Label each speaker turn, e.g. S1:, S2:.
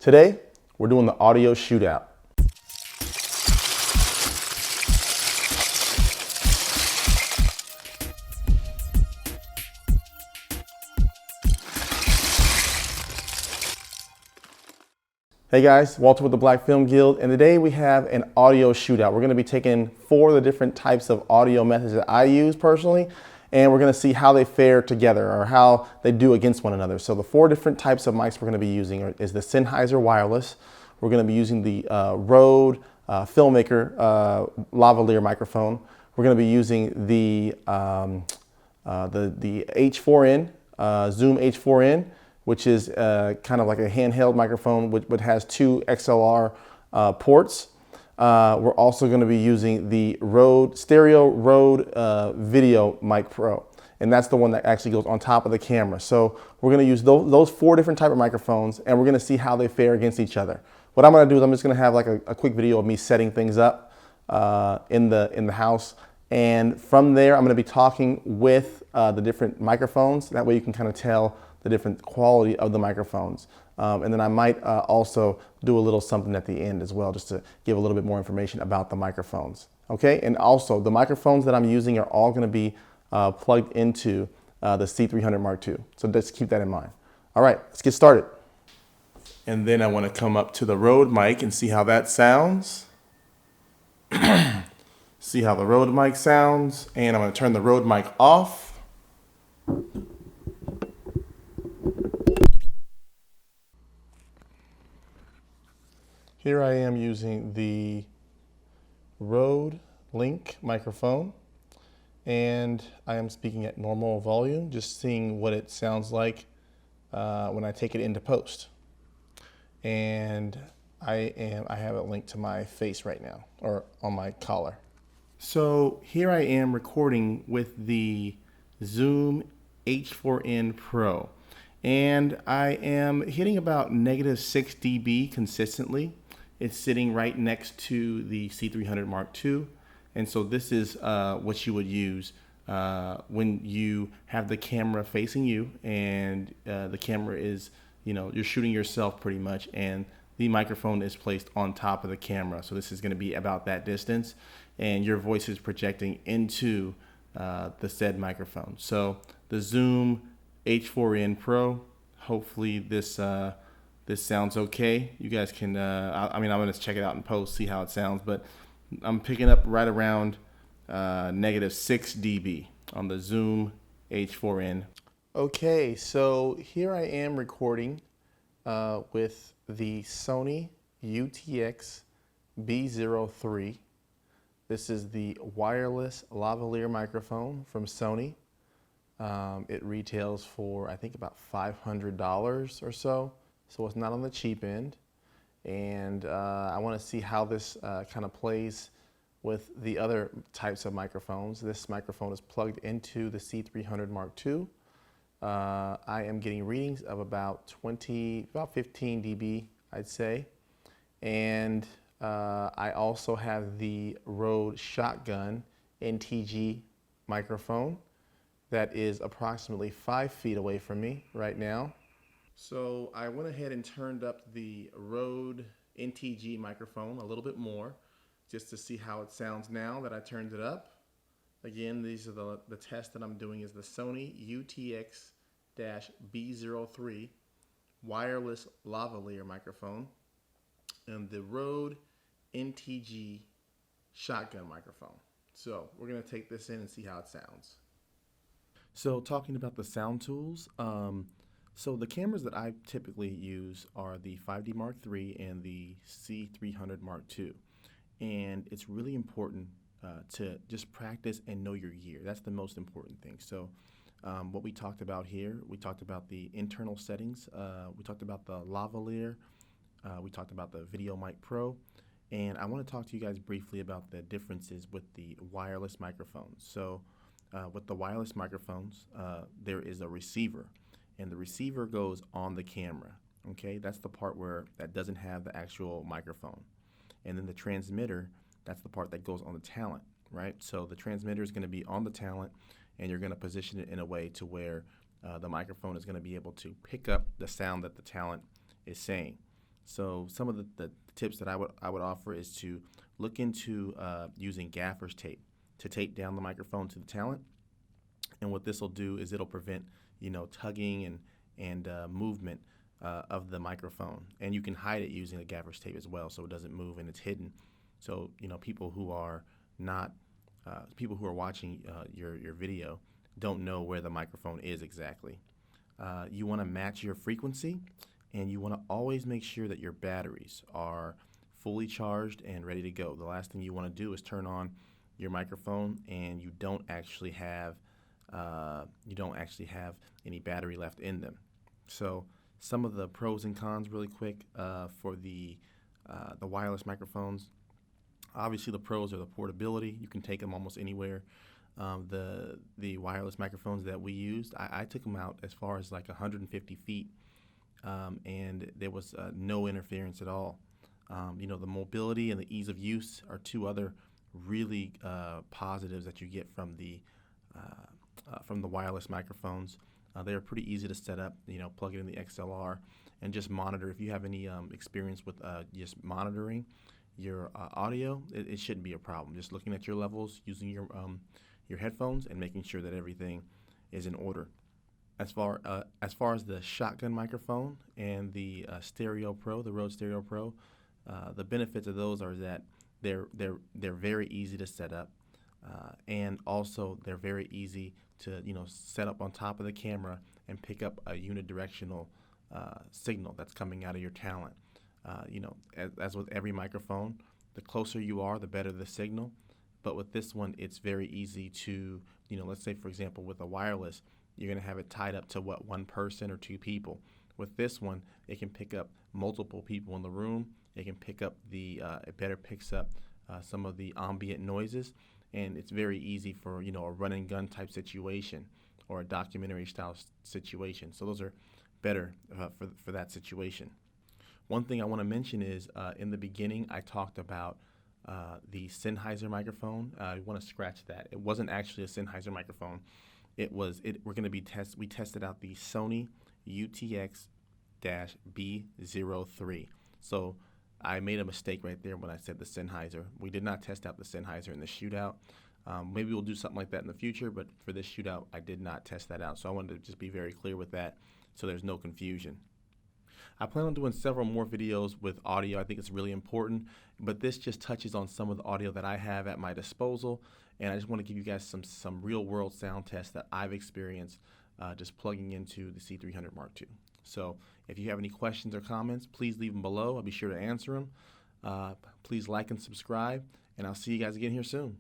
S1: Today, we're doing the audio shootout. Hey guys, Walter with the Black Film Guild, and today we have an audio shootout. We're gonna be taking 4 of the different types of audio methods that I use personally, and we're gonna see how they fare together or how they do against one another. So the 4 different types of mics we're gonna be using is the Sennheiser wireless. We're gonna be using the Rode Filmmaker lavalier microphone. We're gonna be using the H4n, Zoom H4n, which is kind of like a handheld microphone, which has 2 XLR ports. We're also going to be using the stereo Rode Video Mic Pro, and that's the one that actually goes on top of the camera. So we're going to use those 4 different type of microphones, and we're going to see how they fare against each other. What I'm going to do is I'm just going to have like a quick video of me setting things up in the house, and from there I'm going to be talking with the different microphones. That way you can kind of tell the different quality of the microphones. And then I might also do a little something at the end as well, just to give a little bit more information about the microphones. Okay, and also the microphones that I'm using are all gonna be plugged into the C300 Mark II. So just keep that in mind. All right, let's get started. And then I wanna come up to the Rode mic and see how that sounds. See how the Rode mic sounds. And I'm gonna turn the Rode mic off. Here I am using the Rode Link microphone, and I am speaking at normal volume, just seeing what it sounds like when I take it into post. And I have it linked to my face right now, or on my collar. So here I am recording with the Zoom H4n Pro, and I am hitting about -6 dB consistently. It's sitting right next to the C300 Mark II. And so this is what you would use when you have the camera facing you, and the camera is, you're shooting yourself pretty much, and the microphone is placed on top of the camera. So this is gonna be about that distance, and your voice is projecting into the said microphone. So the Zoom H4n Pro, hopefully this sounds okay. You guys can, I'm gonna check it out in post, see how it sounds, but I'm picking up right around -6 dB on the Zoom H4n. Okay, so here I am recording with the Sony UTX B03. This is the wireless lavalier microphone from Sony. It retails for, I think, about $500 or so. So it's not on the cheap end. And I want to see how this kind of plays with the other types of microphones. This microphone is plugged into the C300 Mark II. I am getting readings of about 15 dB, I'd say. And I also have the Rode Shotgun NTG microphone that is approximately 5 feet away from me right now. So I went ahead and turned up the Rode NTG microphone a little bit more, just to see how it sounds now that I turned it up. Again, these are the test that I'm doing is the Sony UTX-B03 wireless lavalier microphone and the Rode NTG shotgun microphone. So we're gonna take this in and see how it sounds. So talking about the sound tools, so the cameras that I typically use are the 5D Mark III and the C300 Mark II. And it's really important to just practice and know your gear. That's the most important thing. So what we talked about here, we talked about the internal settings, we talked about the lavalier, we talked about the Video Mic Pro, and I want to talk to you guys briefly about the differences with the wireless microphones. So with the wireless microphones, there is a receiver, and the receiver goes on the camera. Okay, that's the part that doesn't have the actual microphone. And then the transmitter, that's the part that goes on the talent, right? So the transmitter is going to be on the talent, and you're going to position it in a way to where the microphone is going to be able to pick up the sound that the talent is saying.
S2: So some of the tips that I would offer is to look into using gaffer's tape to tape down the microphone to the talent. And what this will do is it'll prevent, tugging and movement of the microphone. And you can hide it using a gaffer's tape as well, so it doesn't move and it's hidden. So people who are not people who are watching your video don't know where the microphone is exactly. You want to match your frequency, and you want to always make sure that your batteries are fully charged and ready to go. The last thing you want to do is turn on your microphone and you don't actually have any battery left in them. So some of the pros and cons, really quick, for the wireless microphones. Obviously, the pros are the portability. You can take them almost anywhere. The wireless microphones that we used, I took them out as far as like 150 feet, and there was no interference at all. The mobility and the ease of use are two other really positives that you get from the wireless microphones. They're pretty easy to set up. Plug it in the XLR and just monitor. If you have any experience with just monitoring your audio, it shouldn't be a problem. Just looking at your levels, using your headphones, and making sure that everything is in order. As far as the shotgun microphone and the Stereo Pro, the Rode Stereo Pro, the benefits of those are that they're very easy to set up, and also they're very easy to set up on top of the camera and pick up a unidirectional signal that's coming out of your talent. As with every microphone, the closer you are, the better the signal. But with this one, it's very easy to, let's say, for example, with a wireless, you're going to have it tied up to one person or two people. With this one, it can pick up multiple people in the room. It can pick up it better picks up some of the ambient noises, and it's very easy for a run and gun type situation or a documentary style situation. So those are better for that situation. One thing I want to mention is in the beginning I talked about the Sennheiser microphone. I want to scratch that. It wasn't actually a Sennheiser microphone. We're going to be we tested out the Sony UTX-B03. So I made a mistake right there when I said the Sennheiser. We did not test out the Sennheiser in the Shootout. Maybe we'll do something like that in the future, but for this Shootout, I did not test that out. So I wanted to just be very clear with that so there's no confusion. I plan on doing several more videos with audio. I think it's really important, but this just touches on some of the audio that I have at my disposal, and I just want to give you guys some real world sound tests that I've experienced just plugging into the C300 Mark II. So if you have any questions or comments, please leave them below. I'll be sure to answer them. Please like and subscribe, and I'll see you guys again here soon.